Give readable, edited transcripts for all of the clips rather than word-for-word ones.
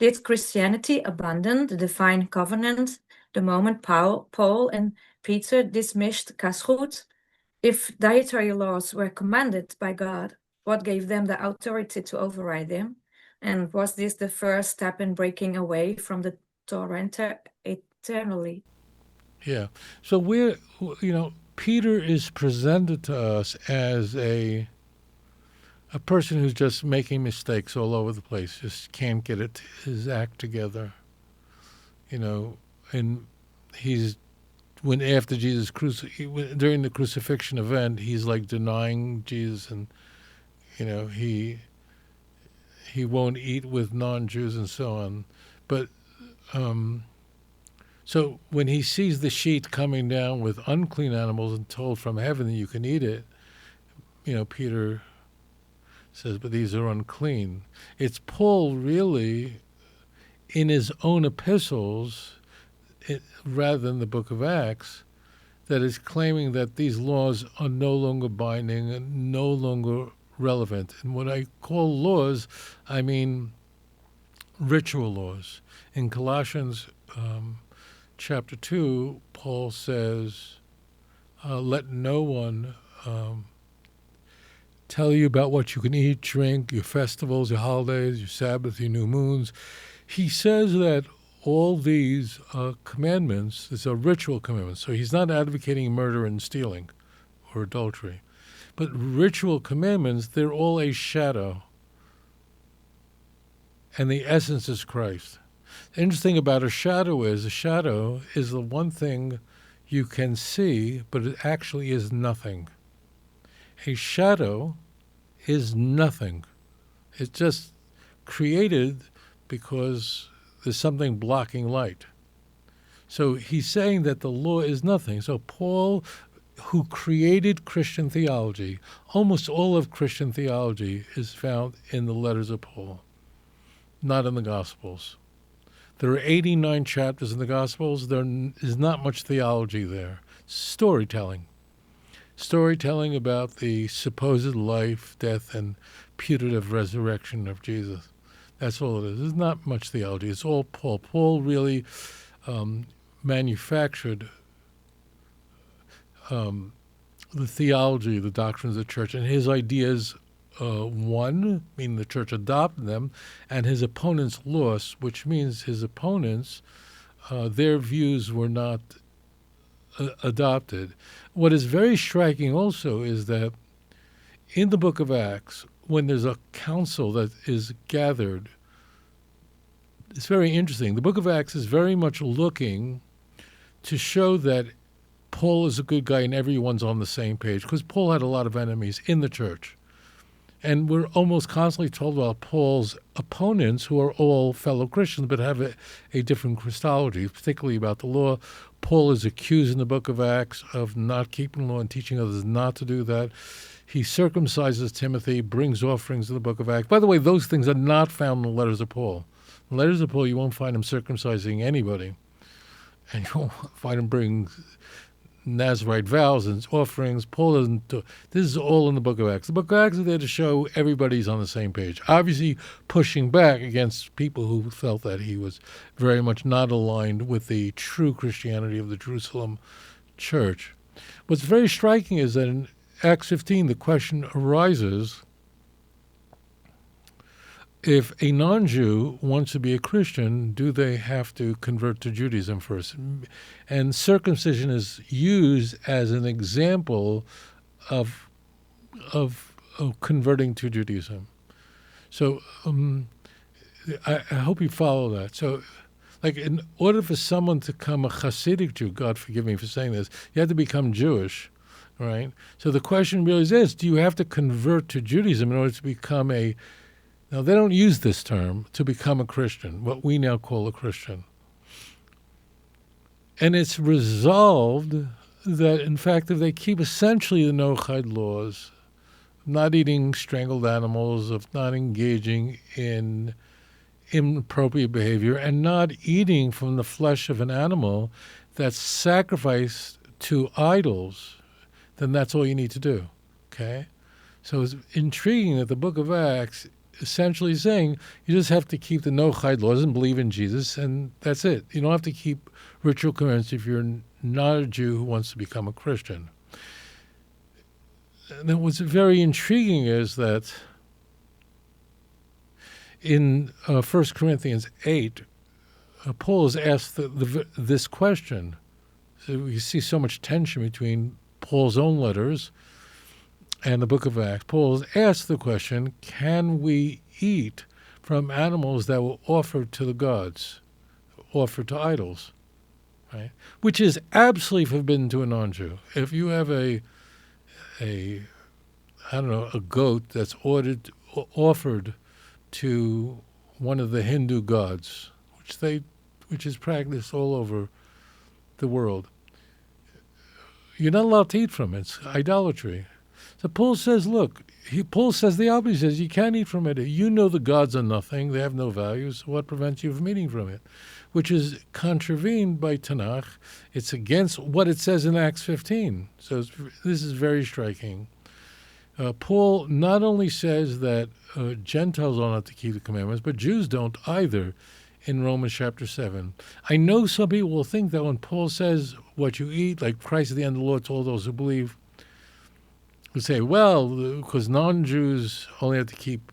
Did Christianity abandon the divine covenant the moment Paul and Peter dismissed kashrut? If dietary laws were commanded by God, what gave them the authority to override them? And was this the first step in breaking away from the Torah eternally? Yeah. So Peter is presented to us as a person who's just making mistakes all over the place, just can't get his act together. And he's when after Jesus during the crucifixion event, he's like denying Jesus, and he won't eat with non-Jews and so on. But so when he sees the sheet coming down with unclean animals and told from heaven that you can eat it, Peter says, but these are unclean. It's Paul really, in his own epistles, rather than the book of Acts, that is claiming that these laws are no longer binding and no longer relevant. And when I call laws, I mean ritual laws. In Colossians chapter 2, Paul says, let no one tell you about what you can eat, drink, your festivals, your holidays, your Sabbath, your new moons. He says that all these commandments, these are ritual commandments. So he's not advocating murder and stealing or adultery. But ritual commandments, they're all a shadow. And the essence is Christ. The interesting about a shadow is the one thing you can see, but it actually is nothing. A shadow is nothing. It's just created because there's something blocking light. So he's saying that the law is nothing. So Paul, who created Christian theology, almost all of Christian theology is found in the letters of Paul, not in the Gospels. There are 89 chapters in the Gospels. There is not much theology there. Storytelling about the supposed life, death, and putative resurrection of Jesus. That's all it is. There's not much theology. It's all Paul. Paul really manufactured the theology, the doctrines of the church, and his ideas won, meaning the church adopted them, and his opponents lost, which means his opponents, their views were not adopted. What is very striking also is that in the book of Acts, when there's a council that is gathered, it's very interesting. The book of Acts is very much looking to show that Paul is a good guy and everyone's on the same page, because Paul had a lot of enemies in the church. And we're almost constantly told about Paul's opponents, who are all fellow Christians but have a different Christology, particularly about the law. Paul is accused in the book of Acts of not keeping law and teaching others not to do that. He circumcises Timothy, brings offerings in the book of Acts. By the way, those things are not found in the letters of Paul. In the letters of Paul, you won't find him circumcising anybody. And you won't find him bringing Nazarite vows and offerings. Paul doesn't do. This is all in the book of Acts. The book of Acts is there to show everybody's on the same page. Obviously pushing back against people who felt that he was very much not aligned with the true Christianity of the Jerusalem church. What's very striking is that in Acts 15, the question arises, if a non-Jew wants to be a Christian, do they have to convert to Judaism first? And circumcision is used as an example of converting to Judaism. So I hope you follow that. So, like, in order for someone to become a Hasidic Jew, God forgive me for saying this, you have to become Jewish, right? So the question really is this: do you have to convert to Judaism in order to become a... Now, they don't use this term, to become a Christian, what we now call a Christian. And it's resolved that, in fact, if they keep essentially the no-chayed laws, not eating strangled animals, of not engaging in inappropriate behavior, and not eating from the flesh of an animal that's sacrificed to idols, then that's all you need to do, okay? So it's intriguing that the book of Acts essentially saying you just have to keep the no-chayed laws and believe in Jesus, and that's it. You don't have to keep ritual commandments if you're not a Jew who wants to become a Christian. And what's very intriguing is that in 1 Corinthians 8, Paul is asked this question. So we see so much tension between Paul's own letters and the book of Acts. Paul is asked the question, can we eat from animals that were offered to the gods, offered to idols? Right? Which is absolutely forbidden to a non-Jew. If you have a goat that's offered to one of the Hindu gods, which is practiced all over the world, you're not allowed to eat from it. It's idolatry. So Paul says, Paul says the opposite. He says you can't eat from it. You know the gods are nothing. They have no value. So what prevents you from eating from it? Which is contravened by Tanakh. It's against what it says in Acts 15. So this is very striking. Paul not only says that Gentiles don't have to keep the commandments, but Jews don't either in Romans chapter 7. I know some people will think that when Paul says what you eat, like Christ at the end of the law told those who believe, who say, well, because non-Jews only have to keep...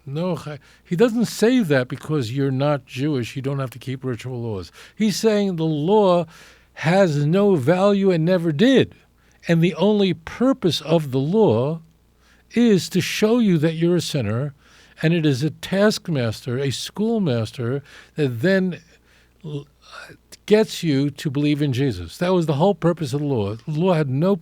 No, he doesn't say that because you're not Jewish, you don't have to keep ritual laws. He's saying the law has no value and never did. And the only purpose of the law is to show you that you're a sinner, and it is a taskmaster, a schoolmaster, that then gets you to believe in Jesus. That was the whole purpose of the law. The law had no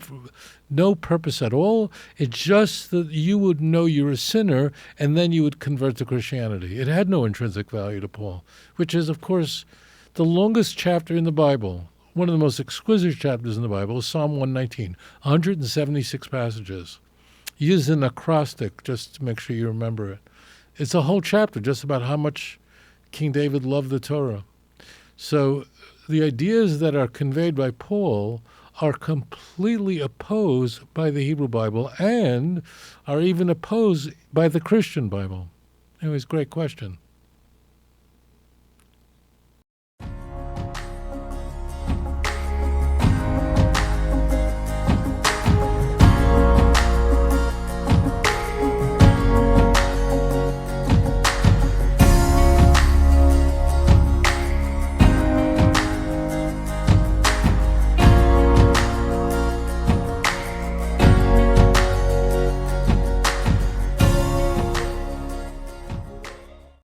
purpose at all. It's just that you would know you're a sinner, and then you would convert to Christianity. It had no intrinsic value to Paul, which is, of course, the longest chapter in the Bible. One of the most exquisite chapters in the Bible is Psalm 119, 176 passages. Use an acrostic just to make sure you remember it. It's a whole chapter just about how much King David loved the Torah. So the ideas that are conveyed by Paul are completely opposed by the Hebrew Bible and are even opposed by the Christian Bible. Anyways, great question.